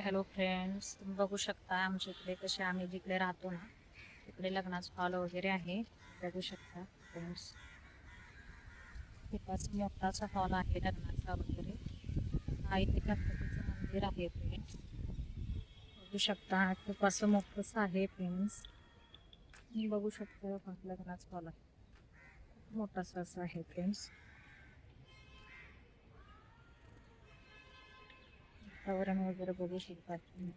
Hello friends, तुम्ही बघू शकता आमच्या इकडे कसे आम्ही जिकडे राहतो ना तिकडे लग्नाचा हॉल वगैरे आहे. बघू शकता फ्रेंड्स, खूपच मोठासा हॉल आहे लग्नाचा वगैरे. हा इथे गणपतीचं मंदिर आहे फ्रेंड्स. बघू शकता खूप असं मोठंच आहे फ्रेंड्स. तुम्ही बघू शकता लग्नाचा हॉल आहे, खूप मोठासा असं आहे फ्रेंड्स. वातावरण वगैरे बघू शकता तुम्ही.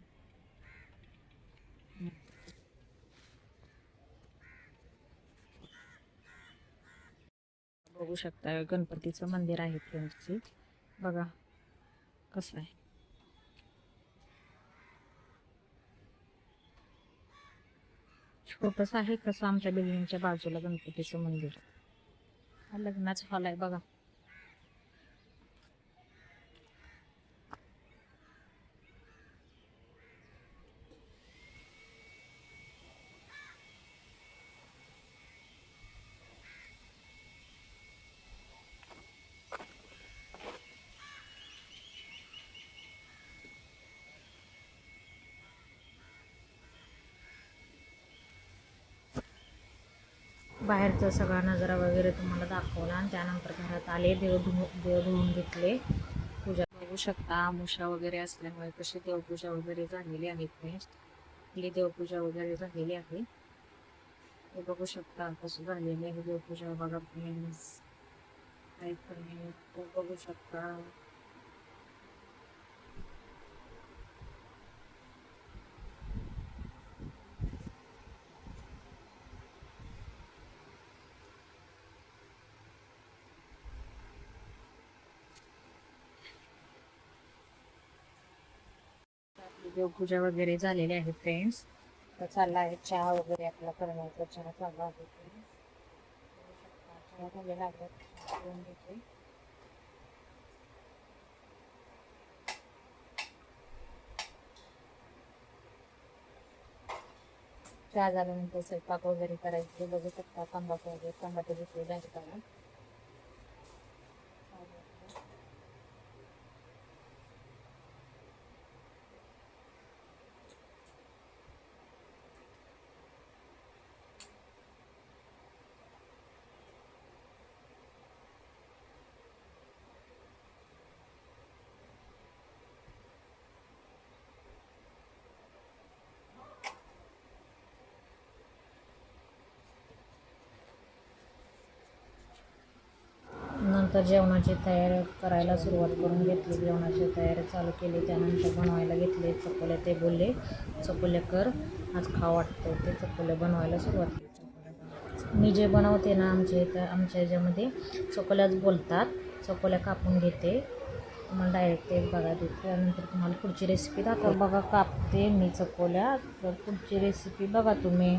बघू शकता गणपतीचं मंदिर आहे फ्रेंड्सची. बघा कसं आहे. छोटस आहे कसं आमच्या बिल्डिंगच्या बाजूला गणपतीचं मंदिर. हा लग्नाचा हॉल आहे बघा. बाहेरचा सगळा नजारा वगैरे तुम्हाला दाखवला आणि त्यानंतर घरात आले. देव धुवून घेतले. पूजा बघू शकता. आमुषा वगैरे असल्यामुळे कशी देवपूजा वगैरे झालेली आहे फ्रेंड्स. आपली देवपूजा वगैरे झालेली आहे. हे बघू शकता कसं झालेली आहे देवपूजा. बघा फ्रेंड्स, काय बघू शकता. देवपूजा वगैरे झालेली आहे फ्रेंड्स. तर चालला आहे चहा वगैरे आपला करण्याचा. चहा चालला आहे फ्रेंड्स. चहा झालेला आहे. घेऊन घेते. चहा झाल्यानंतर स्वयंपाक वगैरे करायचे. बघू शकता टमाटर वगैरे टमाटे घेतलेले आहेत त्याला. नंतर जेवणाची तयारी करायला सुरुवात करून घेतली. जेवणाची तयारी चालू केली. त्यानंतर बनवायला घेतले चकोले. ते बोलले चकोले कर, आज खावं वाटतं. ते चकोले बनवायला सुरुवात केली. मी जे बनवते ना आमच्या ह्याच्यामध्ये चकोल्याच बोलतात. चकोल्या कापून घेते. तुम्हाला डायरेक्ट ते बघा देते. त्यानंतर तुम्हाला पुढची रेसिपी दाखव. बघा कापते मी चकोल्या. तर पुढची रेसिपी बघा तुम्ही.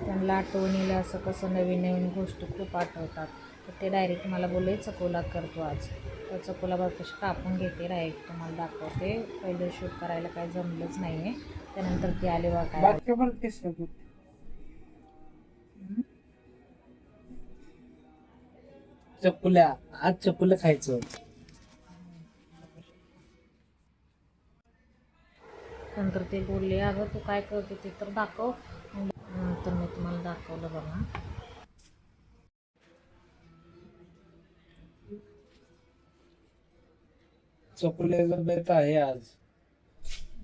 त्यांना आठवणीला असं कसं नवीन नवीन गोष्टी खूप आठवतात. तर ते डायरेक्ट मला बोलले चकोला करतो आज. तर चकोला बघ कशी कापून घेते. डायरेक्ट तुम्हाला दाखवते. पहिले शूट करायला काही जमलंच नाही आहे. त्यानंतर ते आले बघायला. चकुल्या आज चकुल्या खायचं. नंतर ते बोलले अगं तू काय करते ते तर दाखव. नंतर मी तुम्हाला दाखवलं बघा. चकुल्याचा बेत आहे आज.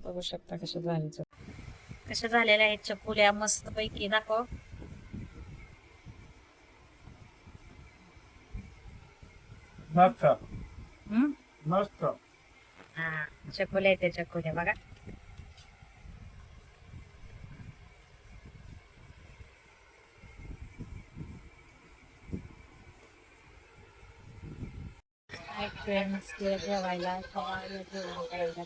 बघू शकता कशा झालेल्या आहेत चकुल्या मस्त पैकी. दाखव. मस्त हम्म. मस्त. हा चकुल्या आहेत त्या चकुल्या बघा. फ्रेंड्स जेवायला जेवण करायला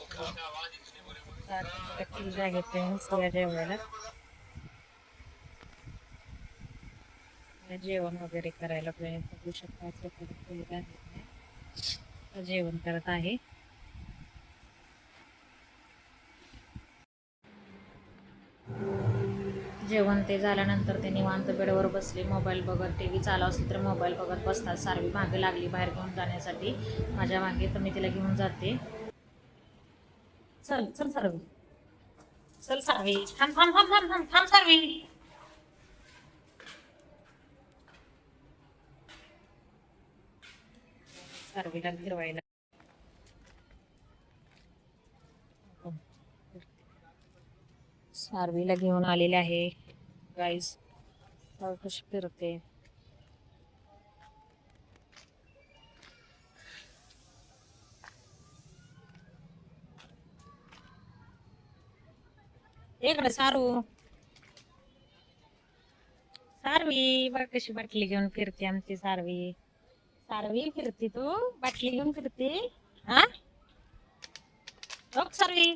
फ्रेंड्स जेवायला जेवण वगैरे करायला बघू शकता. जेवण करत आहे. जेवण ते झाल्यानंतर ते निवांत बेडवर बसले. मोबाईल बघत, टी व्ही चालू असेल तर मोबाईल बघत बसतात. सारवी मागे लागली बाहेर घेऊन जाण्यासाठी माझ्या मागे. तर मी तिला घेऊन जाते. चल चल सारवी, चल सारवी, थांब थांब थांब थांब थांब थांब सारवी. सारवीला फिरवायला सारवीला घेऊन आलेले आहे गाईज. कशी फिरते. इकडे सारू, सारवी बघ कशी बाटली घेऊन फिरते आमची सारवी. सारवी फिरते तू, बाटली घेऊन फिरते. हा बघ सारवी.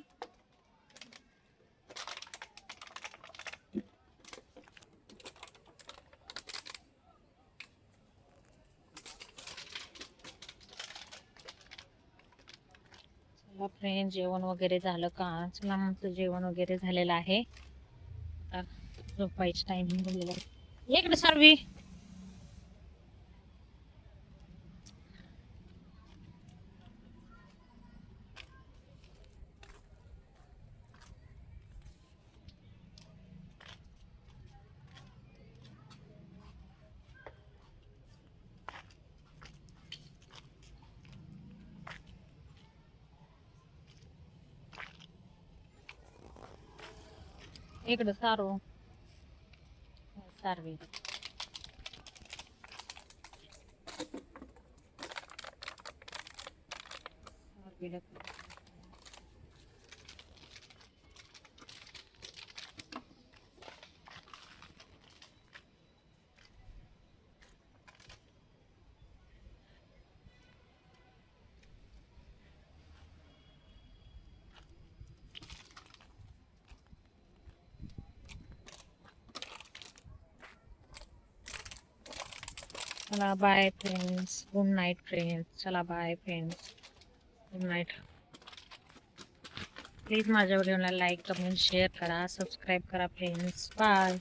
चला फ्रेंड, जेवण वगैरे झालं का? चला, आमचं जेवण वगैरे झालेलं आहे. आता झोपायचं टायमिंग झालेलं आहे. इकडे सारवी. इकडे सारू, सारवी. सारवीला चला bye friends, good night friends. चला bye friends, good night. Please माझ्या व्हिडिओला लाईक, कमेंट, शेअर करा, सबस्क्राईब करा फ्रेंड्स. बाय.